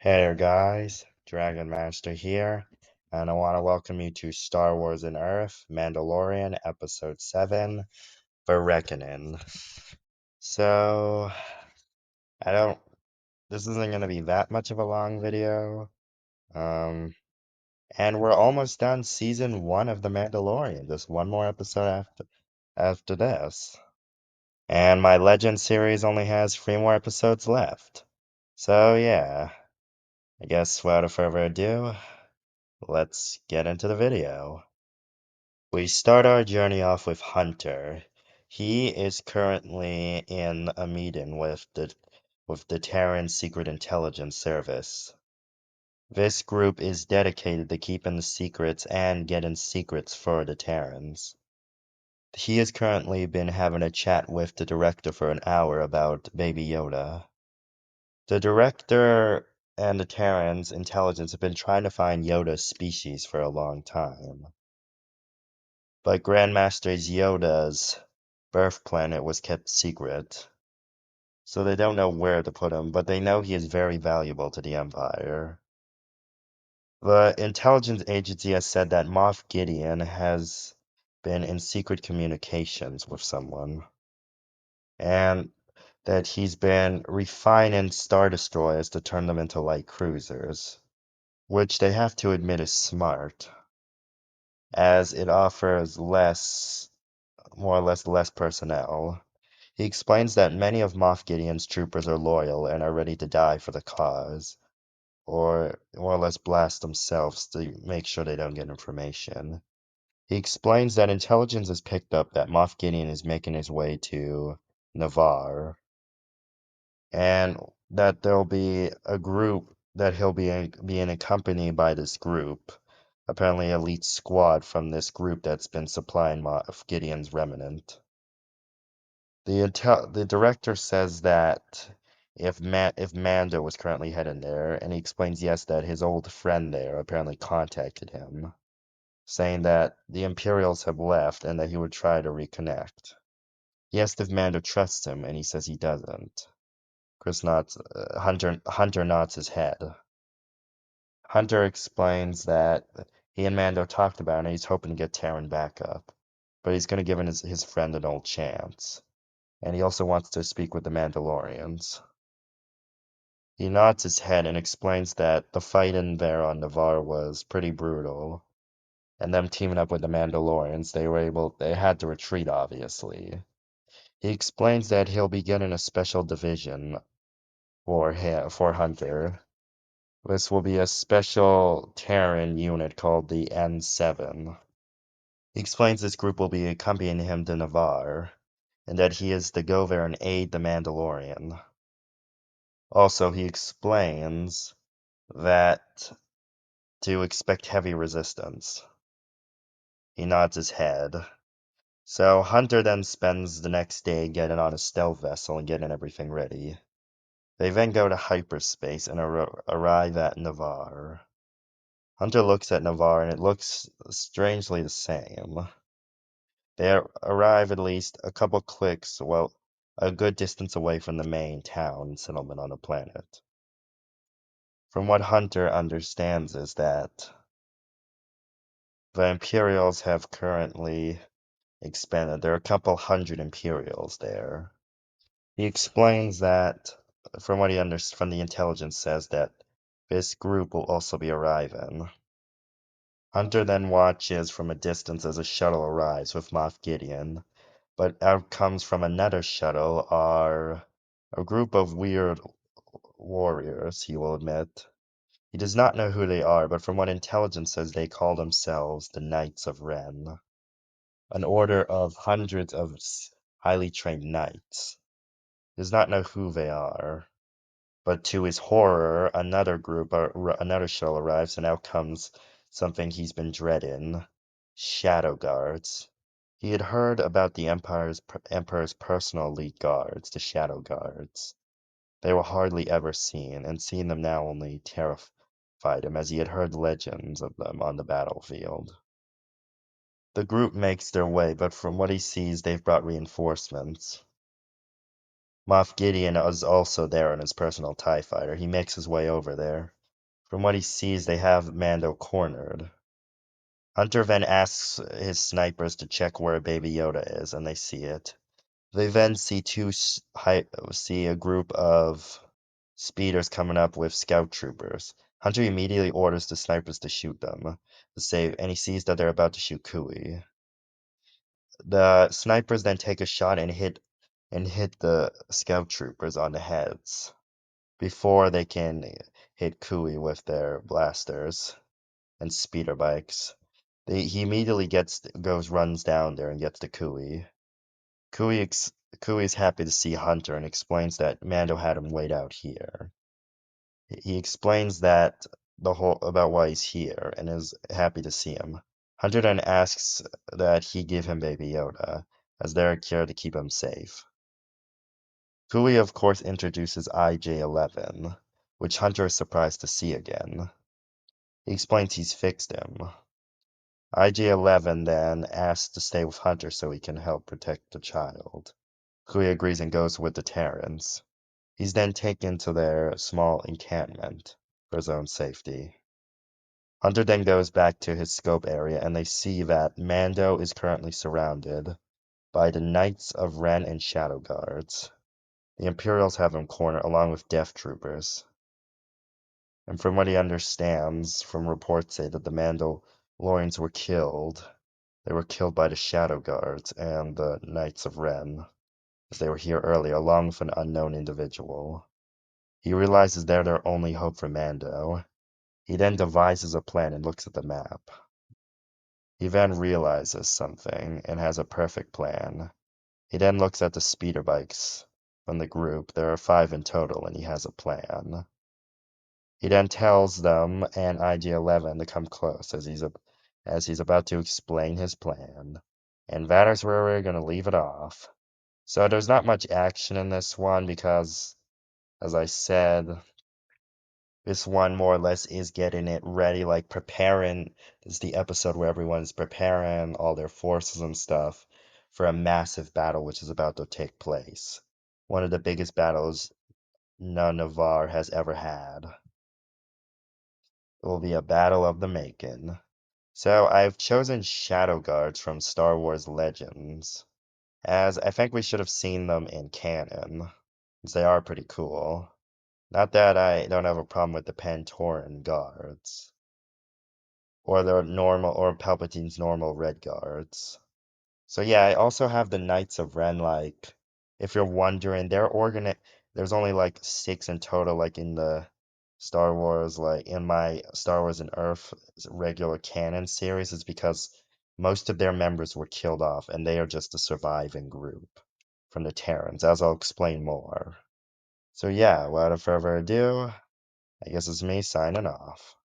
Hey there, guys, Dragon Master here, and I want to welcome you to Star Wars and Earth, Mandalorian, Episode 7, The Reckoning. So, I don't, this isn't going to be that much of a long video, um, and we're almost done Season 1 of The Mandalorian, just one more episode after this. And my Legend series only has 3 more episodes left. So, yeah, I guess without further ado, let's get into the video. We start our journey off with Hunter. He is currently in a meeting with the Terran Secret Intelligence Service. This group is dedicated to keeping the secrets and getting secrets for the Terrans. He has currently been having a chat with the director for an hour about Baby Yoda. The director and the Terrans intelligence have been trying to find Yoda's species for a long time. But Grandmaster Yoda's birth planet was kept secret, so they don't know where to put him, but they know he is very valuable to the Empire. The intelligence agency has said that Moff Gideon has been in secret communications with someone, and that he's been refining Star Destroyers to turn them into light cruisers, which they have to admit is smart, as it offers more or less personnel. He explains that many of Moff Gideon's troopers are loyal and are ready to die for the cause, or more or less blast themselves to make sure they don't get information. He explains that intelligence has picked up that Moff Gideon is making his way to Navar, and that there'll be a group that he'll be being accompanied by this group, apparently elite squad from this group that's been supplying Moff Gideon's remnant. The director says that if Mando was currently heading there, and he explains yes that his old friend there apparently contacted him, saying that the Imperials have left and that he would try to reconnect. He asked if Mando trusts him, and he says he doesn't. Hunter nods his head. Hunter explains that he and Mando talked about it, and he's hoping to get Terran back up, but he's going to give his friend an old chance. And he also wants to speak with the Mandalorians. He nods his head and explains that the fight in there on Navar was pretty brutal, and them teaming up with the Mandalorians, they had to retreat, obviously. He explains that he'll be getting a special division for Hunter. This will be a special Terran unit called the N7. He explains this group will be accompanying him to Navar, and that he is to go there and aid the Mandalorian. Also, he explains that to expect heavy resistance. He nods his head. So Hunter then spends the next day getting on a stealth vessel and getting everything ready. They then go to hyperspace and arrive at Navar. Hunter looks at Navar and it looks strangely the same. They arrive at least a couple clicks, well, a good distance away from the main town settlement on the planet. From what Hunter understands is that the Imperials have currently expanded. There are a couple hundred Imperials there. He explains that, from what he understands, from the intelligence says that this group will also be arriving. Hunter then watches from a distance as a shuttle arrives with Moff Gideon, but out comes from another shuttle are a group of weird warriors, he will admit. He does not know who they are, but from what intelligence says, they call themselves the Knights of Ren, an order of hundreds of highly trained knights. He does not know who they are, but to his horror, another shuttle arrives, and out comes something he's been dreading: shadow guards. He had heard about the Emperor's personal elite guards, the shadow guards. They were hardly ever seen, and seeing them now only terrified him, as he had heard legends of them on the battlefield. The group makes their way, but from what he sees, they've brought reinforcements. Moff Gideon is also there on his personal TIE fighter. He makes his way over there. From what he sees, they have Mando cornered. Hunter then asks his snipers to check where Baby Yoda is, and they see it. They then see a group of speeders coming up with scout troopers. Hunter immediately orders the snipers to shoot them, and he sees that they're about to shoot Kui. The snipers then take a shot and hit the scout troopers on the heads before they can hit Kui with their blasters and speeder bikes. He immediately runs down there and gets the Kui. Kui, ex Kui is happy to see Hunter and explains that Mando had him wait out here. He explains about why he's here and is happy to see him. Hunter then asks that he give him Baby Yoda, as they're here to keep him safe. Kui, of course, introduces IJ-11, which Hunter is surprised to see again. He explains he's fixed him. IJ-11 then asks to stay with Hunter so he can help protect the child. Kui agrees and goes with the Terrans. He's then taken to their small encampment for his own safety. Hunter then goes back to his scope area and they see that Mando is currently surrounded by the Knights of Ren and Shadow Guards. The Imperials have him cornered along with Death Troopers. And from what he understands from reports say that the Mandalorians were killed. They were killed by the Shadow Guards and the Knights of Ren, as they were here earlier, along with an unknown individual. He realizes they're their only hope for Mando. He then devises a plan and looks at the map. He then realizes something and has a perfect plan. He then looks at the speeder bikes from the group. There are 5 in total, and he has a plan. He then tells them and IG-11 to come close as he's about to explain his plan. And that is where we're going to leave it off. So there's not much action in this one because, as I said, this one more or less is getting it ready, like preparing. This is the episode where everyone's preparing all their forces and stuff for a massive battle which is about to take place. One of the biggest battles Navar has ever had. It will be a battle of the making. So I've chosen Shadow Guards from Star Wars Legends, as I think we should have seen them in canon, as they are pretty cool. Not that I don't have a problem with the Pantoran guards, or Palpatine's normal red guards. So yeah, I also have the Knights of Ren, like, if you're wondering, there's only like 6 in total, like in the Star Wars, like in my Star Wars and Earth regular canon series, is because most of their members were killed off, and they are just a surviving group from the Terrans, as I'll explain more. So yeah, without further ado, I guess it's me signing off.